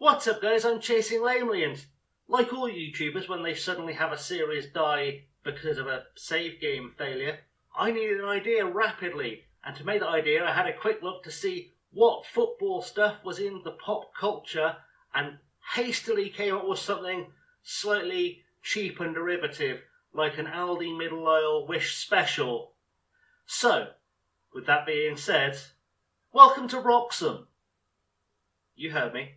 What's up guys, I'm Chasing Lamely, and like all YouTubers when they suddenly have a series die because of a save game failure, I needed an idea rapidly, and to make that idea I had a quick look to see what football stuff was in the pop culture and hastily came up with something slightly cheap and derivative, like an Aldi Middle Aisle Wish Special. So, with that being said, welcome to Wroxham. You heard me.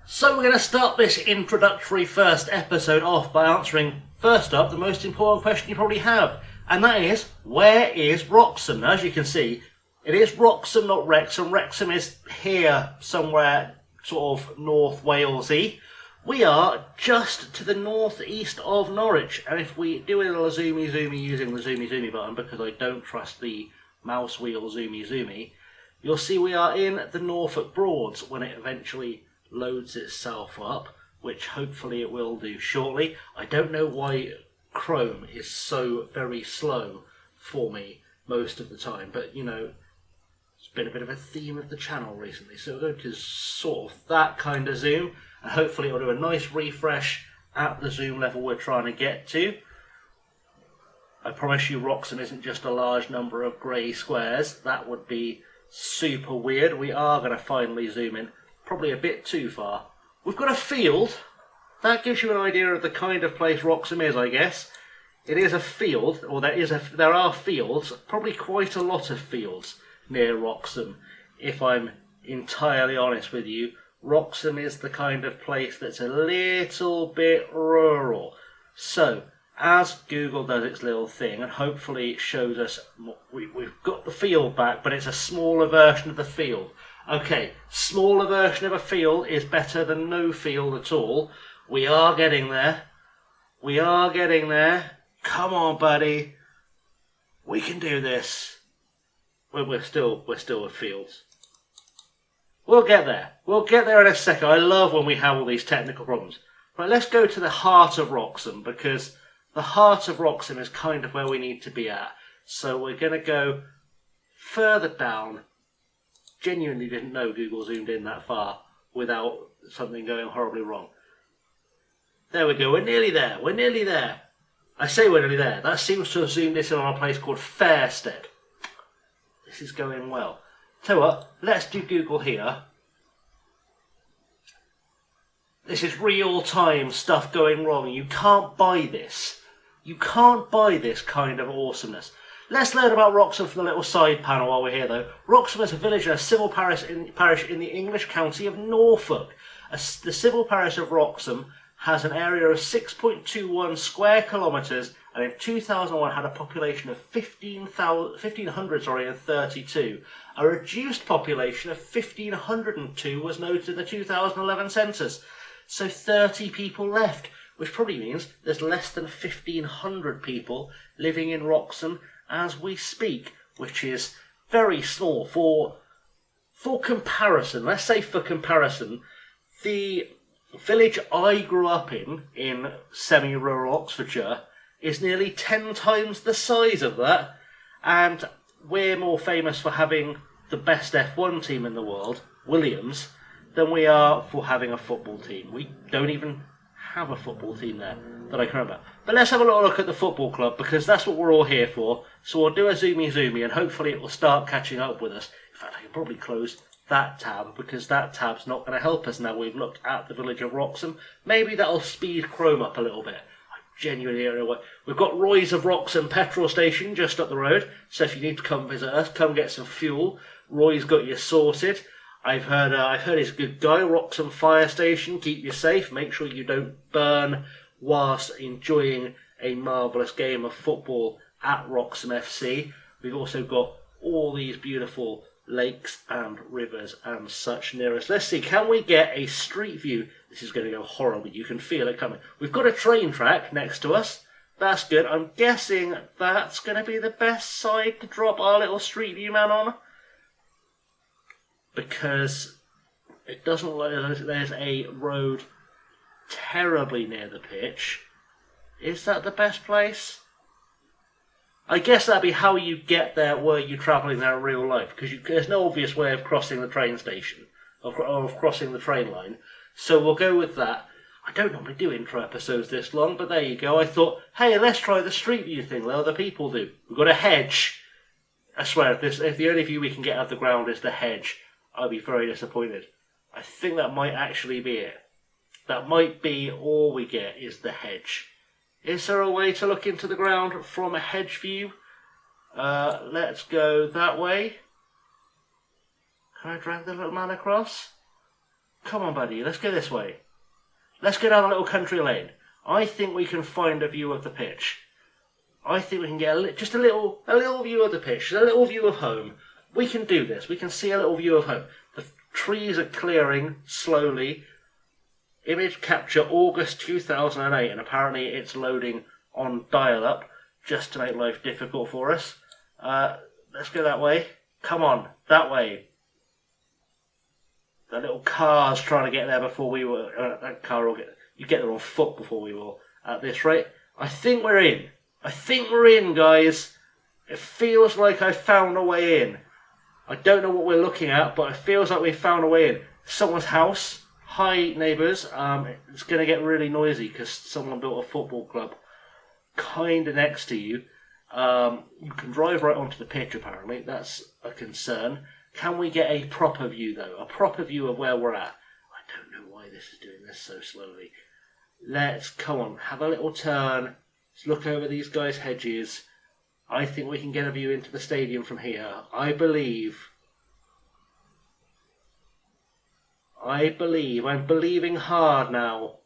So we're going to start this introductory first episode off by answering, first up, the most important question you probably have. And that is, where is Wroxham? Now, as you can see, it is Wroxham, not Wrexham. Wrexham is here somewhere sort of North Wales-y. We are just to the northeast of Norwich. And if we do a little zoomy using the zoomy button, because I don't trust the mouse wheel zoomy, you'll see we are in the Norfolk Broads when it eventually loads itself up, which hopefully it will do shortly. I don't know why Chrome is so very slow for me most of the time, but you know, it's been a bit of a theme of the channel recently, so we'll go to sort of that kind of zoom, and hopefully it'll do a nice refresh at the zoom level we're trying to get to. I promise you Wroxham isn't just a large number of grey squares. That would be super weird. We are going to finally zoom in. Probably a bit too far. We've got a field. That gives you an idea of the kind of place Wroxham is, I guess. It is a field, or there are fields, probably quite a lot of fields near Wroxham. If I'm entirely honest with you, Wroxham is the kind of place that's a little bit rural. So, as Google does its little thing, and hopefully it shows us, we've got the field back, but it's a smaller version of the field. Okay, smaller version of a field is better than no field at all. We are getting there. We are getting there. Come on, buddy. We can do this. We're still with fields. We'll get there. We'll get there in a second. I love when we have all these technical problems. Right, let's go to the heart of Wroxham, because the heart of Wroxham is kind of where we need to be at. So we're going to go further down. Genuinely didn't know Google zoomed in that far without something going horribly wrong. There we go, we're nearly there, we're nearly there. I say we're nearly there. That seems to have zoomed this in on a place called Fairstead. This is going well. Tell you what, let's do Google here. This is real-time stuff going wrong. You can't buy this. You can't buy this kind of awesomeness. Let's learn about Wroxham from the little side panel while we're here, though. Wroxham is a village and a civil parish in the English county of Norfolk. The civil parish of Wroxham has an area of 6.21 square kilometres, and in 2001 had a population of 1,532. A reduced population of 1,502 was noted in the 2011 census. So 30 people left, which probably means there's less than 1,500 people living in Wroxham as we speak, which is very small. For comparison, let's say for comparison, the village I grew up in semi-rural Oxfordshire, is nearly 10 times the size of that, and we're more famous for having the best F1 team in the world, Williams, than we are for having a football team. We don't even have a football team there that I can remember. But let's have a little look at the football club, because that's what we're all here for. So we'll do a zoomy, and hopefully it will start catching up with us. In fact, I can probably close that tab, because that tab's not going to help us now we've looked at the village of Wroxham. Maybe that'll speed Chrome up a little bit. I genuinely don't know what. We've got Roy's of Wroxham petrol station just up the road, so if you need to come visit us, come get some fuel. Roy's got you sorted. I've heard he's a good guy. Wroxham fire station, keep you safe. Make sure you don't burn whilst enjoying a marvellous game of football at Wroxham FC. We've also got all these beautiful lakes and rivers and such near us. Let's see, can we get a street view? This is going to go horribly. You can feel it coming. We've got a train track next to us. That's good. I'm guessing that's going to be the best side to drop our little street view man on, because it doesn't look like there's a road terribly near the pitch. Is that the best place? I guess that'd be how you get there were you travelling there in real life, because there's no obvious way of crossing the train station, or of crossing the train line. So we'll go with that. I don't normally do intro episodes this long, but there you go. I thought, hey, let's try the street view thing that other people do. We've got a hedge. I swear, if the only view we can get out of the ground is the hedge, I'll be very disappointed. I think that might actually be it. That might be all we get is the hedge. Is there a way to look into the ground from a hedge view? Let's go that way. Can I drag the little man across? Come on, buddy, let's go this way. Let's go down a little country lane. I think we can find a view of the pitch. I think we can get just a little view of the pitch, a little view of home. We can do this. We can see a little view of home. The trees are clearing slowly. Image capture August 2008, and apparently it's loading on dial-up just to make life difficult for us. Let's go that way. Come on, that way. The little car's trying to get there before we were. That car will you get there on foot before we will. At this rate, I think we're in. I think we're in, guys. It feels like I found a way in. I don't know what we're looking at, but it feels like we found a way in. Someone's house. Hi, neighbours. It's going to get really noisy because someone built a football club kind of next to you. You can drive right onto the pitch, apparently. That's a concern. Can we get a proper view, though? A proper view of where we're at? I don't know why this is doing this so slowly. Come on, have a little turn. Let's look over these guys' hedges. I think we can get a view into the stadium from here. I'm believing hard now.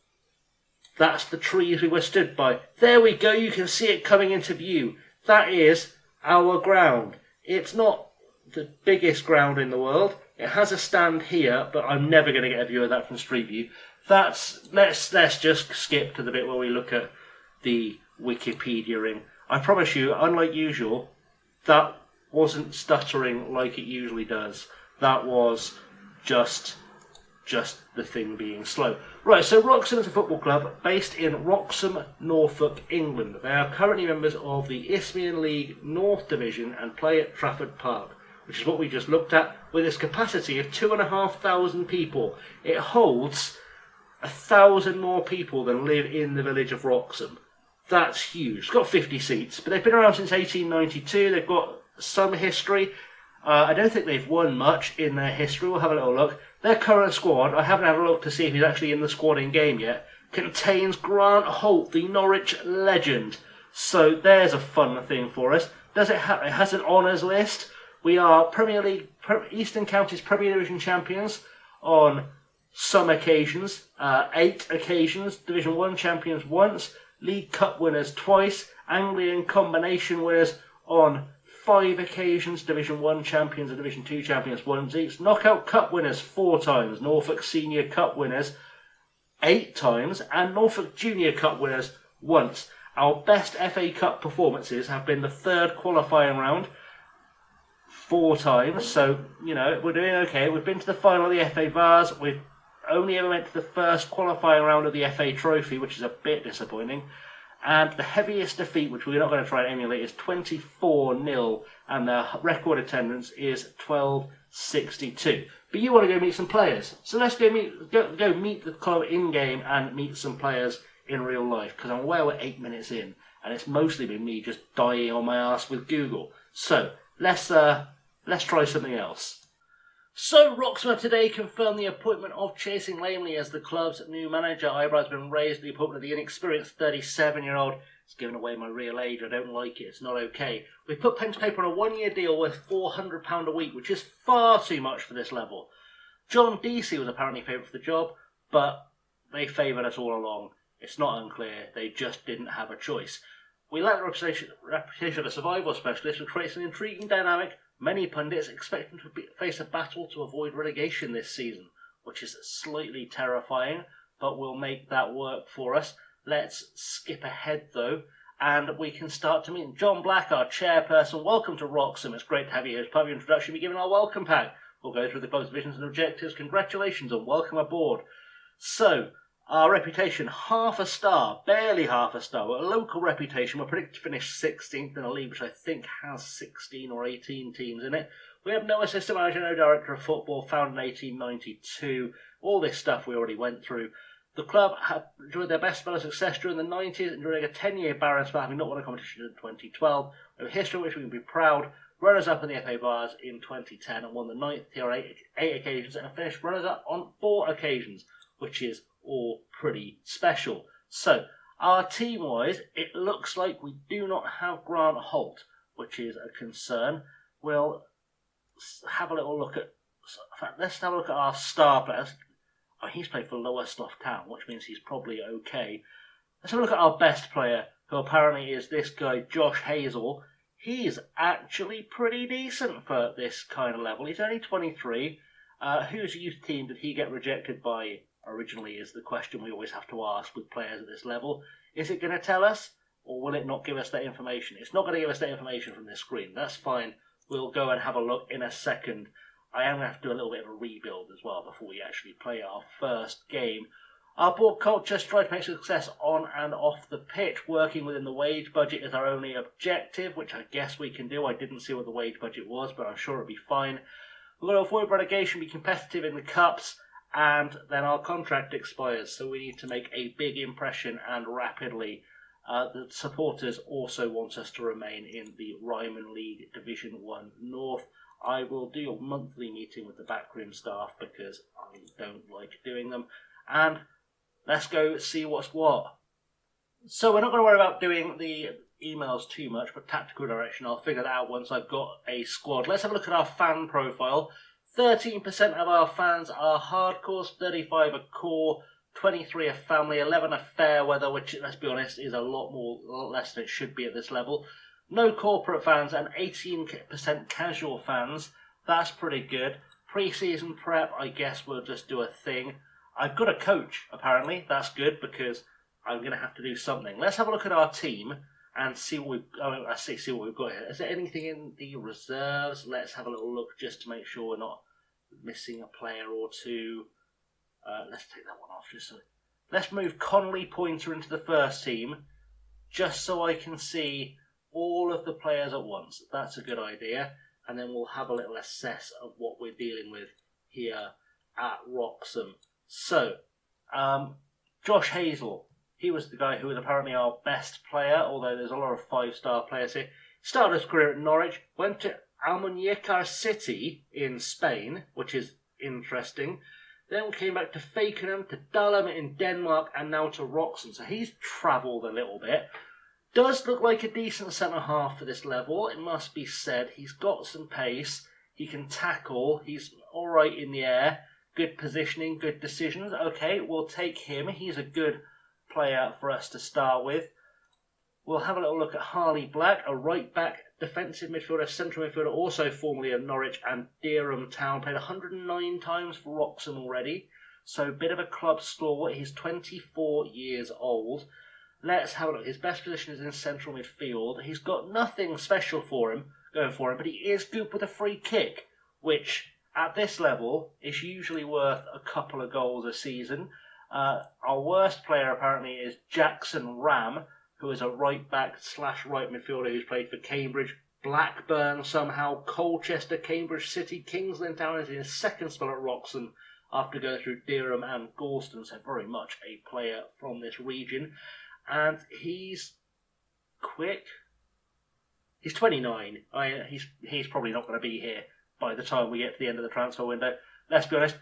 That's the trees we were stood by. There we go, you can see it coming into view. That is our ground. It's not the biggest ground in the world. It has a stand here, but I'm never going to get a view of that from Street View. Let's just skip to the bit where we look at the Wikipedia-ing. I promise you, unlike usual, that wasn't stuttering like it usually does. That was just the thing being slow. Right, so Wroxham is a football club based in Wroxham, Norfolk, England. They are currently members of the Isthmian League North Division and play at Trafford Park, which is what we just looked at, with its capacity of 2,500 people. It holds 1,000 more people than live in the village of Wroxham. That's huge. It's got 50 seats, but they've been around since 1892. They've got some history. I don't think they've won much in their history. We'll have a little look. Their current squad, I haven't had a look to see if he's actually in the squad in game yet, contains Grant Holt, the Norwich legend. So there's a fun thing for us. It has an honours list. We are Premier League, Eastern Counties Premier Division champions on some occasions, 8 occasions, Division 1 champions once, League Cup winners twice, Anglian combination winners on 5 occasions, Division 1 champions and Division 2 champions once each, Knockout Cup winners 4 times, Norfolk Senior Cup winners 8 times, and Norfolk Junior Cup winners once. Our best FA Cup performances have been the 3rd qualifying round 4 times, so, we're doing okay. We've been to the final of the FA Vars. We've only ever went to the 1st qualifying round of the FA Trophy, which is a bit disappointing. And the heaviest defeat, which we're not going to try and emulate, is 24-0, and the record attendance is 1262. But you want to go meet some players, so let's go meet the club in-game and meet some players in real life, because I'm aware we're 8 minutes in, and it's mostly been me just dying on my ass with Google. So, let's try something else. So, Wroxham today confirmed the appointment of Chasing Lamely as the club's new manager. Eyebrows have been raised at the appointment of the inexperienced 37-year-old. It's given away my real age. I don't like it. It's not okay. We've put pen to paper on a 1-year deal worth £400 a week, which is far too much for this level. John Deasy was apparently favoured for the job, but they favoured us all along. It's not unclear. They just didn't have a choice. We lack the reputation of a survival specialist, which creates an intriguing dynamic. Many pundits expect him to face a battle to avoid relegation this season, which is slightly terrifying, but we'll make that work for us. Let's skip ahead, though, and we can start to meet John Black, our chairperson. Welcome to Wroxham. It's great to have you here. As part of your introduction, we're given our welcome pack. We'll go through the club's visions and objectives. Congratulations and welcome aboard. So, Our reputation, half a star, barely half a star. We're a local reputation. We're predicted to finish 16th in a league which I think has 16 or 18 teams in it. We have no assistant manager, no director of football, founded in 1892. All this stuff we already went through. The club have enjoyed their best spell of success during the 90s, enduring a 10-year barren spell, having not won a competition in 2012. We have a history of which we can be proud. Runners-up in the FA Bars in 2010 and won the 9th tier on 8 occasions and finished runners-up on 4 occasions, which is all pretty special. So, our team-wise, it looks like we do not have Grant Holt, which is a concern. We'll have a little look at... In fact, let's have a look at our star players. Oh, he's played for Lowestoft Town, which means he's probably okay. Let's have a look at our best player, who apparently is this guy, Josh Hazel. He's actually pretty decent for this kind of level. He's only 23. Whose youth team did he get rejected by originally is the question we always have to ask with players at this level. Is it going to tell us, or will it not give us that information? It's not going to give us that information from this screen. That's fine. We'll go and have a look in a second. I am going to have to do a little bit of a rebuild as well before we actually play our first game. Our board culture strives to make success on and off the pitch. Working within the wage budget is our only objective, which I guess we can do. I didn't see what the wage budget was, but I'm sure it'll be fine. We're going to avoid relegation, be competitive in the cups, and then our contract expires, so we need to make a big impression and rapidly. The supporters also want us to remain in the Ryman League Division 1 North. I will do a monthly meeting with the backroom staff because I don't like doing them. And let's go see what's what. So we're not going to worry about doing the emails too much, but tactical direction, I'll figure that out once I've got a squad. Let's have a look at our fan profile. 13% of our fans are hardcores, 35 are core, 23 are family, 11 are fair weather, which, let's be honest, is a lot less than it should be at this level. No corporate fans and 18% casual fans. That's pretty good. Pre-season prep, I guess we'll just do a thing. I've got a coach, apparently. That's good because I'm going to have to do something. Let's have a look at our team and see what see what we've got here. Is there anything in the reserves? Let's have a little look just to make sure we're not missing a player or two. Let's take that one off. Let's move Connolly Pointer into the first team just so I can see all of the players at once. That's a good idea. And then we'll have a little assess of what we're dealing with here at Wroxham. So, Josh Hazel, he was the guy who was apparently our best player, although there's a lot of 5-star players here. Started his career at Norwich, went to Almuñécar City in Spain, which is interesting. Then came back to Fakenham, to Dalham in Denmark, and now to Wroxham. So he's travelled a little bit. Does look like a decent centre-half for this level, it must be said. He's got some pace, he can tackle, he's alright in the air, good positioning, good decisions. Okay, we'll take him. He's a good player for us to start with. We'll have a little look at Harley Black, a right-back defensive midfielder, central midfielder, also formerly of Norwich and Dereham Town. Played 109 times for Wroxham already, so a bit of a club stalwart. He's 24 years old. Let's have a look. His best position is in central midfield. He's got nothing special going for him, but he is good with a free kick, which at this level is usually worth a couple of goals a season. Our worst player apparently is Jackson Ram, who is a right-back / right midfielder who's played for Cambridge, Blackburn somehow, Colchester, Cambridge City, Kings Lynn Town is in his second spell at Wroxham after going through Dereham and Galston, so very much a player from this region. And he's quick. He's 29. He's probably not going to be here by the time we get to the end of the transfer window. Let's be honest.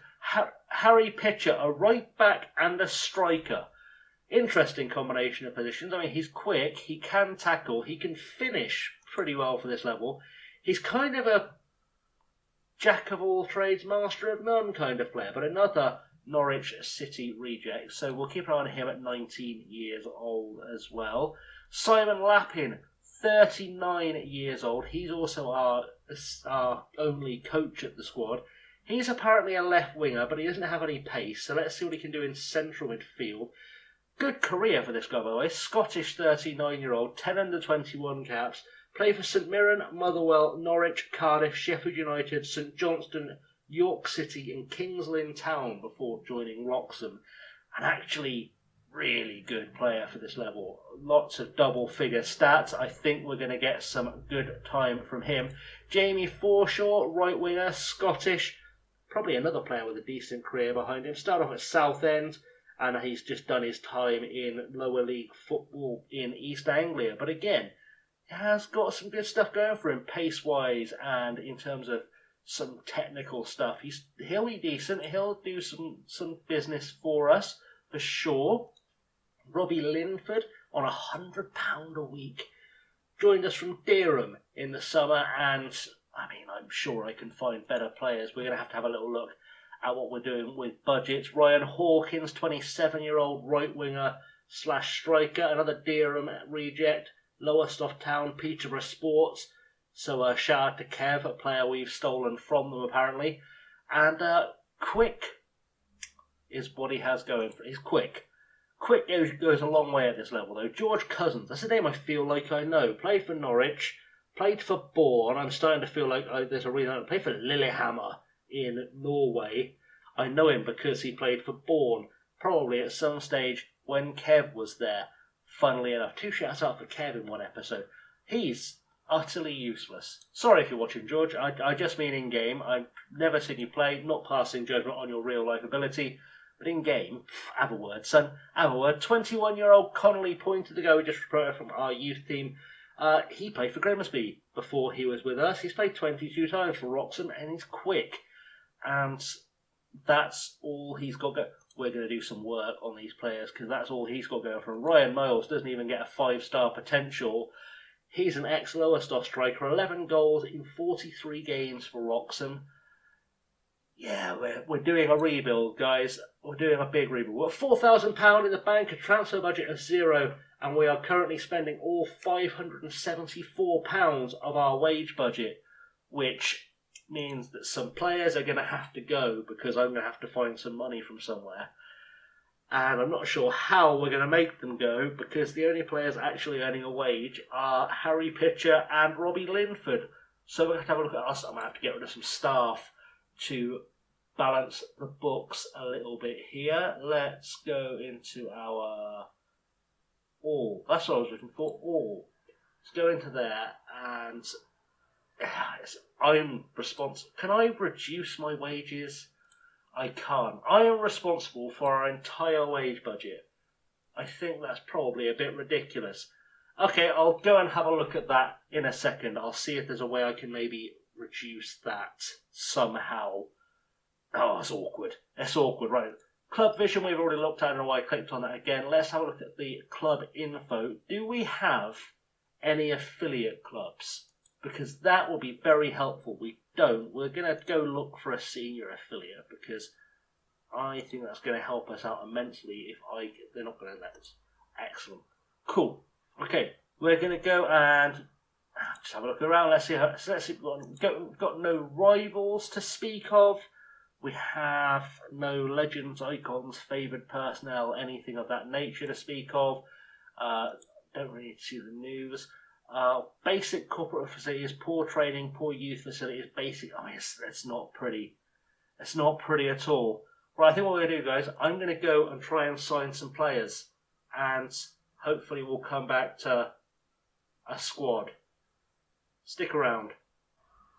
Harry Pitcher, a right-back and a striker. Interesting combination of positions. I mean, he's quick, he can tackle, he can finish pretty well for this level. He's kind of a jack of all trades, master of none kind of player, but another Norwich City reject. So we'll keep an eye on him at 19 years old as well. Simon Lappin, 39 years old. He's also our only coach at the squad. He's apparently a left winger, but he doesn't have any pace. So let's see what he can do in central midfield. Good career for this guy, by the way. Scottish 39-year-old, 10 under 21 caps. Played for St Mirren, Motherwell, Norwich, Cardiff, Sheffield United, St Johnstone, York City and Kings Lynn Town before joining Wroxham. and actually really good player for this level. Lots of double-figure stats. I think we're going to get some good time from him. Jamie Forshaw, right winger, Scottish. Probably another player with a decent career behind him. Started off at Southend, and he's just done his time in lower league football in East Anglia. But again, he has got some good stuff going for him, pace-wise, and in terms of some technical stuff. He'll be decent. He'll do some business for us, for sure. Robbie Linford on £100 a week. Joined us from Dereham in the summer, and I mean, I'm sure I can find better players. We're going to have a little look at what we're doing with budgets. Ryan Hawkins, 27-year-old right winger / striker, another Dereham reject. Lowestoft Town, Peterborough Sports. So shout out to Kev, a player we've stolen from them apparently. And quick is what he has going for. He's quick. Quick goes a long way at this level though. George Cousins, that's a name I feel like I know. Played for Norwich, played for Bourne. I'm starting to feel like there's a reason. I played for Lillehammer in Norway. I know him because he played for Bourne, probably at some stage when Kev was there. Funnily enough, 2 shouts out for Kev in one episode. He's utterly useless. Sorry if you're watching, George. I just mean in-game. I've never seen you play, not passing judgment on your real-life ability. But in-game, have a word, son. Have a word. 21-year-old Connolly pointed to go. We just promoted from our youth team. He played for Grimsby before he was with us. He's played 22 times for Wroxham, and he's quick. And that's all he's got going. We're going to do some work on these players because that's all he's got going for him. Ryan Miles doesn't even get a 5-star potential. He's an ex-Lowestoft striker, 11 goals in 43 games for Wroxham. Yeah, we're doing a rebuild, guys. We're doing a big rebuild. We're £4,000 in the bank, a transfer budget of 0, and we are currently spending all £574 of our wage budget, which means that some players are going to have to go because I'm going to have to find some money from somewhere. And I'm not sure how we're going to make them go because the only players actually earning a wage are Harry Pitcher and Robbie Linford. So we're going to have a look at us. I'm going to have to get rid of some staff to balance the books a little bit here. Let's go into our all. That's what I was looking for. All. Let's go into there and I'm responsible. Can I reduce my wages? I can't. I am responsible for our entire wage budget. I think that's probably a bit ridiculous. Okay, I'll go and have a look at that in a second. I'll see if there's a way I can maybe reduce that somehow. Oh, it's awkward. It's awkward, right. Club Vision we've already looked at, and I clicked on that again. Let's have a look at the club info. Do we have any affiliate clubs? Because that will be very helpful. We don't. We're going to go look for a senior affiliate because I think that's going to help us out immensely if they're not going to let us. Excellent. Cool. Okay, we're going to go and just have a look around. Let's see. We've got no rivals to speak of. We have no legends, icons, favoured personnel, anything of that nature to speak of. Don't really see the news. Basic corporate facilities, poor training, poor youth facilities, basic. I mean, it's not pretty. It's not pretty at all. Right, I think what we're going to do, guys, I'm going to go and try and sign some players. And hopefully we'll come back to a squad. Stick around.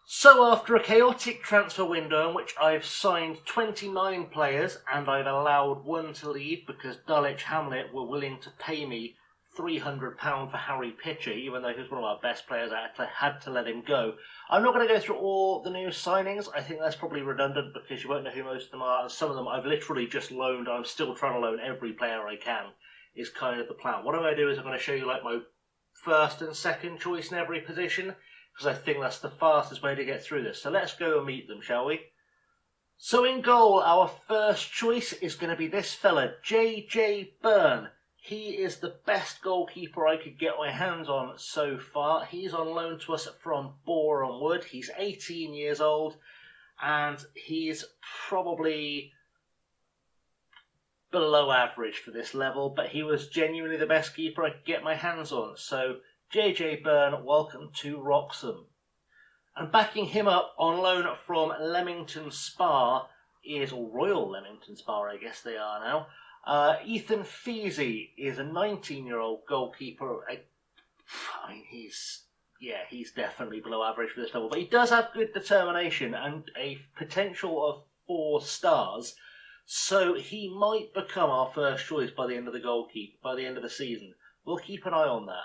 So after a chaotic transfer window in which I've signed 29 players and I've allowed one to leave because Dulwich Hamlet were willing to pay me £300 for Harry Pitcher, even though he was one of our best players, I had to let him go. I'm not going to go through all the new signings. I think that's probably redundant because you won't know who most of them are. And some of them I've literally just loaned. I'm still trying to loan every player I can, is kind of the plan. What I'm going to do is I'm going to show you like my first and second choice in every position, because I think that's the fastest way to get through this. So let's go and meet them, shall we? So in goal, our first choice is going to be this fella, JJ Byrne. He is the best goalkeeper I could get my hands on so far. He's on loan to us from Boreham Wood. He's 18 years old, and he's probably below average for this level, but he was genuinely the best keeper I could get my hands on. So JJ Byrne, welcome to Wroxham. And backing him up on loan from Leamington Spa is, or Royal Leamington Spa I guess they are now, Ethan Feasey is a 19-year-old goalkeeper. I mean, he's definitely below average for this level, but he does have good determination and a potential of 4 stars. So he might become our first choice by the end of the season. We'll keep an eye on that.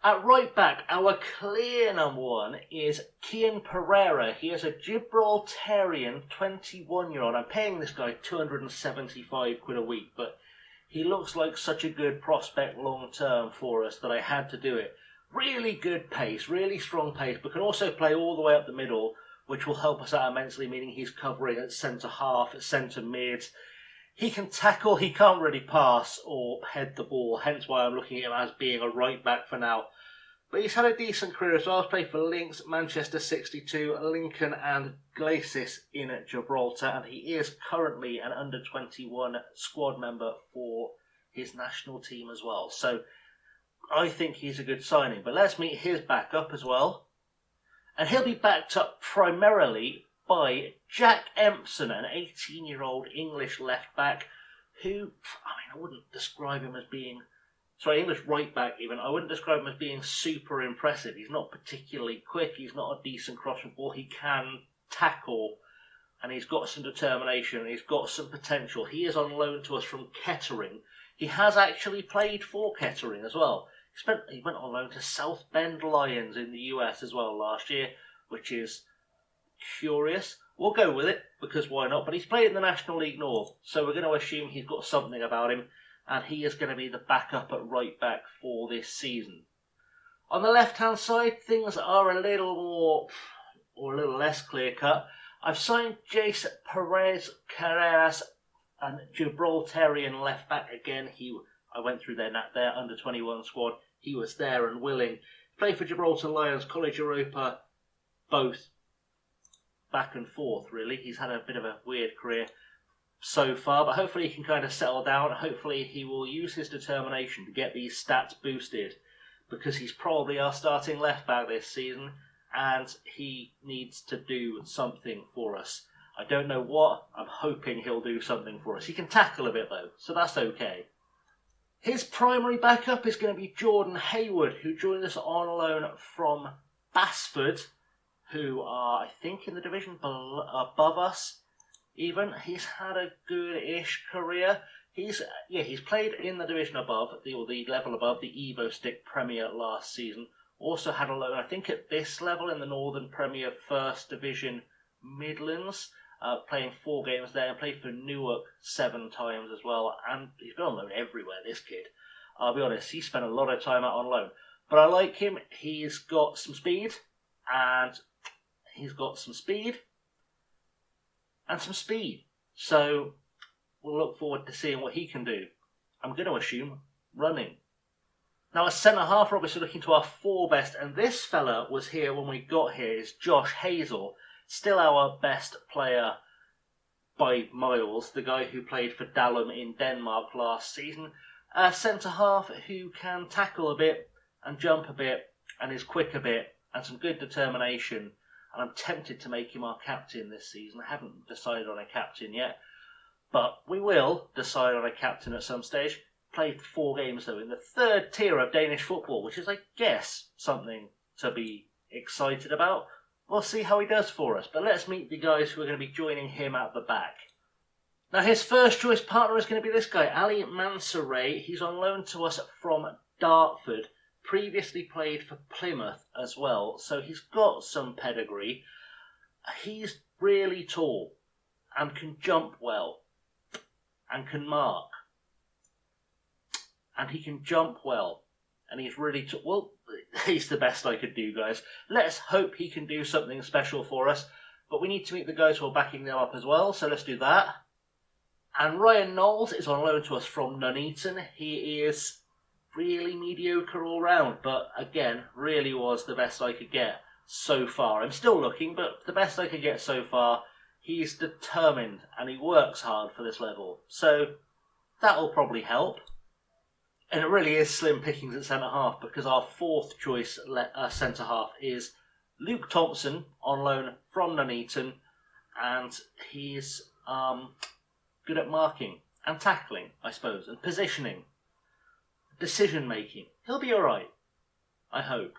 At right back, our clear number 1 is Kian Pereira. He is a Gibraltarian 21-year-old. I'm paying this guy 275 quid a week, but he looks like such a good prospect long term for us that I had to do it. Really good pace, really strong pace, but can also play all the way up the middle, which will help us out immensely, meaning he's covering at centre half, at centre mid. He can tackle, he can't really pass or head the ball, hence why I'm looking at him as being a right back for now. But he's had a decent career as well. He's played for Lynx, Manchester 62, Lincoln and Glacis in Gibraltar, and he is currently an under-21 squad member for his national team as well. So I think he's a good signing. But let's meet his backup as well. And he'll be backed up primarily by Jack Empson, an 18-year-old English left-back who, I wouldn't describe him as being... English right-back even. I wouldn't describe him as being super impressive. He's not particularly quick. He's not a decent crossing ball. He can tackle, and he's got some determination. He's got some potential. He is on loan to us from Kettering. He has actually played for Kettering as well. He went on loan to South Bend Lions in the US as well last year, which is curious. We'll go with it, because why not? But he's played in the National League North, so we're going to assume he's got something about him, and he is going to be the backup at right back for this season. On the left-hand side, things are a little more, or a little less clear-cut. I've signed Jace Perez Carreras, a Gibraltarian left-back again. I went through their under-21 squad. He was there and willing. Played for Gibraltar Lions, College Europa, both back and forth, really. He's had a bit of a weird career so far, but hopefully he can kind of settle down. Hopefully he will use his determination to get these stats boosted, because he's probably our starting left-back this season, and he needs to do something for us. I don't know what. I'm hoping he'll do something for us. He can tackle a bit, though, so that's okay. His primary backup is going to be Jordan Hayward, who joined us on loan from Basford, who are, I think, in the division above us. Even he's had a good-ish career. He's played in the division above, the level above, the Evo Stick Premier last season. Also had a loan, I think, at this level in the Northern Premier First Division Midlands, playing 4 games there, and played for Newark 7 times as well. And he's been on loan everywhere, this kid. I'll be honest, he spent a lot of time out on loan. But I like him. He's got some speed, and some speed. So we'll look forward to seeing what he can do. I'm going to assume running. Now, as centre-half, we're obviously looking to our 4 best, and this fella was here when we got here, is Josh Hazel. Still our best player by miles, the guy who played for Dalum in Denmark last season. A centre-half who can tackle a bit and jump a bit and is quick a bit and some good determination. And I'm tempted to make him our captain this season. I haven't decided on a captain yet, but we will decide on a captain at some stage. Played 4 games, though, in the 3rd tier of Danish football, which is, I guess, something to be excited about. We'll see how he does for us, but let's meet the guys who are going to be joining him at the back. Now, his first choice partner is going to be this guy, Ali Mansoray. He's on loan to us from Dartford. Previously played for Plymouth as well, so he's got some pedigree. He's really tall and can jump well and can mark. And he can jump well. And he's really well, he's the best I could do, guys. Let's hope he can do something special for us. But we need to meet the guys who are backing them up as well, so let's do that. And Ryan Reynolds is on loan to us from Nuneaton. He is really mediocre all round, but again, really was the best I could get so far. I'm still looking, but the best I could get so far. He's determined and he works hard for this level, so that'll probably help. And it really is slim pickings at centre half, because our 4th choice centre half is Luke Thompson on loan from Nuneaton, and he's good at marking. and tackling, I suppose, and positioning, decision making. He'll be alright, I hope.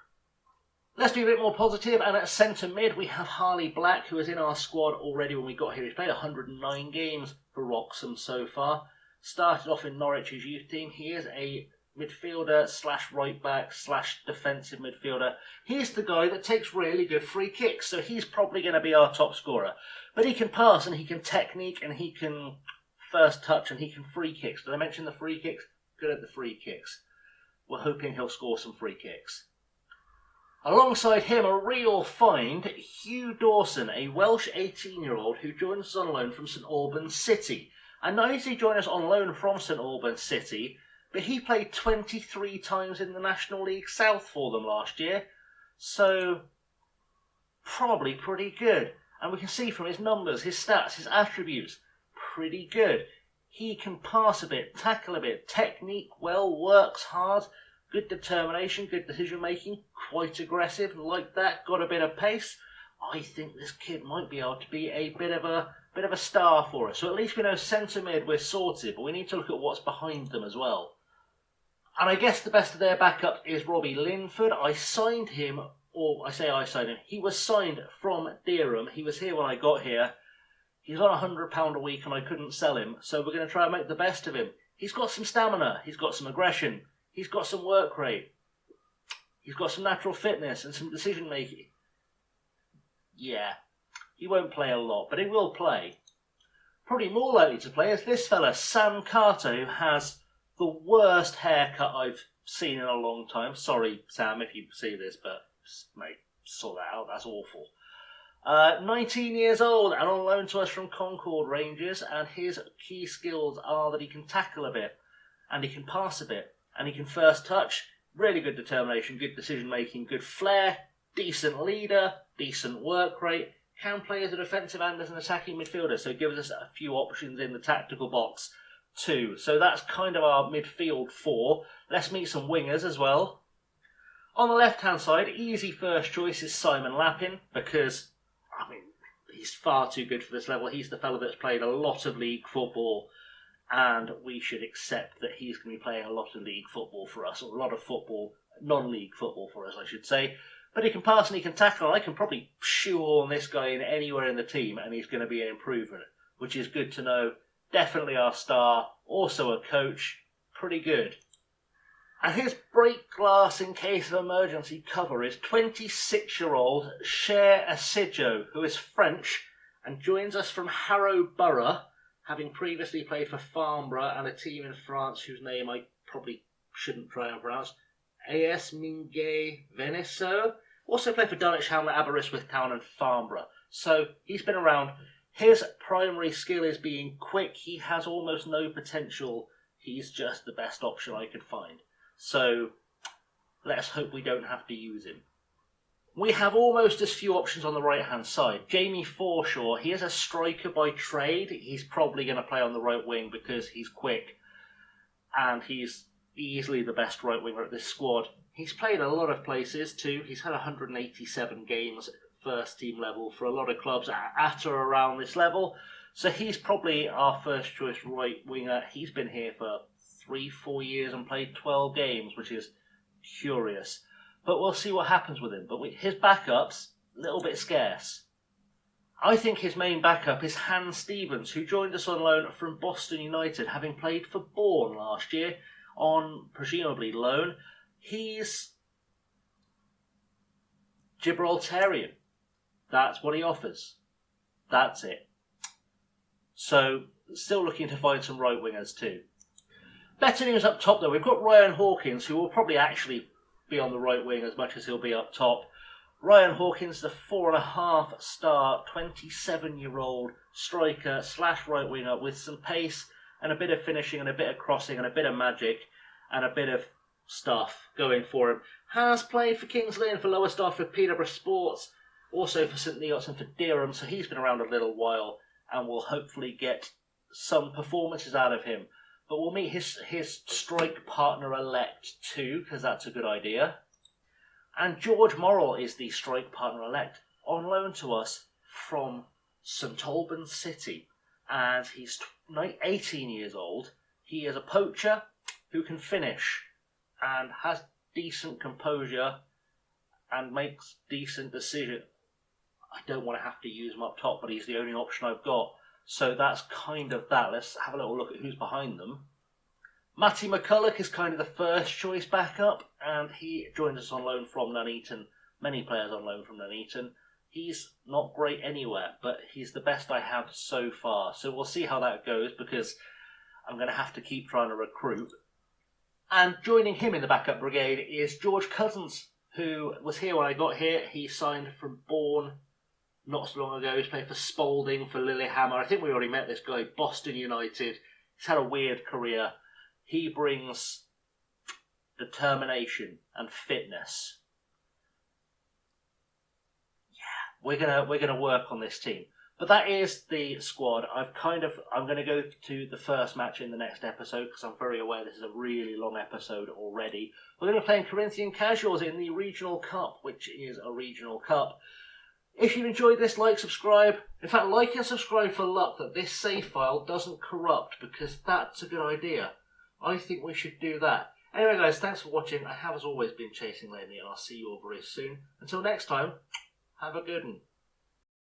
Let's be a bit more positive, and at centre mid we have Harley Black, who was in our squad already when we got here. He's played 109 games for Wroxham so far. Started off in Norwich's youth team. He is a midfielder slash right back slash defensive midfielder. He's the guy that takes really good free kicks, so he's probably going to be our top scorer. But he can pass and he can technique and he can first touch and he can free kicks. Did I mention the free kicks? Good at the free kicks. We're hoping he'll score some free kicks. Alongside him, a real find, Hugh Dawson, a Welsh 18-year-old who joins us on loan from St Albans City. And not only did he join us on loan from St Albans City, but he played 23 times in the National League South for them last year. So, probably pretty good. And we can see from his numbers, his stats, his attributes, pretty good. He can pass a bit, tackle a bit, technique well, works hard, good determination, good decision making, quite aggressive, like that, got a bit of pace. I think this kid might be able to be a bit of a star for us. So at least we know centre mid we're sorted, but we need to look at what's behind them as well. And I guess the best of their backups is Robbie Linford. I signed him, or I say I signed him. He was signed from Dereham. He was here when I got here. He's on £100 a week and I couldn't sell him, so we're going to try and make the best of him. He's got some stamina, he's got some aggression, he's got some work rate, he's got some natural fitness and some decision making. Yeah, he won't play a lot, but he will play. Probably more likely to play is this fella, Sam Carter, who has the worst haircut I've seen in a long time. Sorry, Sam, if you see this, but mate, sort that out, that's awful. 19 years old and on loan to us from Concord Rangers, and his key skills are that he can tackle a bit, and he can pass a bit, and he can first touch, really good determination, good decision making, good flair, decent leader, decent work rate, can play as a defensive and as an attacking midfielder, so it gives us a few options in the tactical box too. So that's kind of our midfield four. Let's meet some wingers as well. On the left hand side, easy first choice is Simon Lappin, because I mean, he's far too good for this level. He's the fellow that's played a lot of league football, and we should accept that he's going to be playing a lot of league football for us, or a lot of football, non-league football for us, I should say. But he can pass and he can tackle. I can probably shoehorn this guy in anywhere in the team, and he's going to be an improvement, which is good to know. Definitely our star, also a coach, pretty good. And his break glass in case of emergency cover is 26-year-old Cher Asidjo, who is French and joins us from Harrow Borough, having previously played for Farnborough and a team in France whose name I probably shouldn't try and pronounce, AS Mingay Venesso. Also played for Dulwich Hamlet, Aberystwyth Town and Farnborough. So he's been around. His primary skill is being quick. He has almost no potential. He's just the best option I could find. So let's hope we don't have to use him. We have almost as few options on the right-hand side. Jamie Forshaw, he is a striker by trade. He's probably going to play on the right wing because he's quick. And he's easily the best right winger at this squad. He's played a lot of places too. He's had 187 games at first team level for a lot of clubs at or around this level. So he's probably our first choice right winger. He's been here for 3-4 years and played 12 games, which is curious. But we'll see what happens with him. But his backups, a little bit scarce. I think his main backup is Han Stevens, who joined us on loan from Boston United, having played for Bourne last year on presumably loan. He's Gibraltarian. That's what he offers. That's it. So, still looking to find some right wingers too. Better news up top though. We've got Ryan Hawkins, who will probably actually be on the right wing as much as he'll be up top. Ryan Hawkins, the 4.5 star, 27-year-old striker slash right winger with some pace and a bit of finishing and a bit of crossing and a bit of magic and a bit of stuff going for him. Has played for Kings Lynn, for Lowestoft, for Peterborough Sports, also for St Neots and for Dereham, so he's been around a little while and we'll hopefully get some performances out of him. But we'll meet his strike partner-elect too, because that's a good idea. And George Morrill is the strike partner-elect on loan to us from St Albans City. and he's 18 years old. He is a poacher who can finish and has decent composure and makes decent decisions. I don't want to have to use him up top, but he's the only option I've got. So that's kind of that. Let's have a little look at who's behind them. Matty McCulloch is kind of the first choice backup, and he joins us on loan from Nuneaton. Many players on loan from Nuneaton. He's not great anywhere, but he's the best I have so far. So we'll see how that goes, because I'm going to have to keep trying to recruit. And joining him in the backup brigade is George Cousins, who was here when I got here. He signed from Bourne not so long ago. He's played for Spalding, for Lillehammer. I think we already met this guy, Boston United. He's had a weird career. He brings determination and fitness. Yeah, we're gonna work on this team. But that is the squad. I'm going to go to the first match in the next episode, because I'm very aware this is a really long episode already. We're going to be playing Corinthian Casuals in the Regional Cup, which is a regional cup. If you enjoyed this, like, subscribe. In fact, like and subscribe for luck that this save file doesn't corrupt, because that's a good idea. I think we should do that. Anyway, guys, thanks for watching. I have, as always, been Chasing Laney, and I'll see you all very soon. Until next time, have a good one.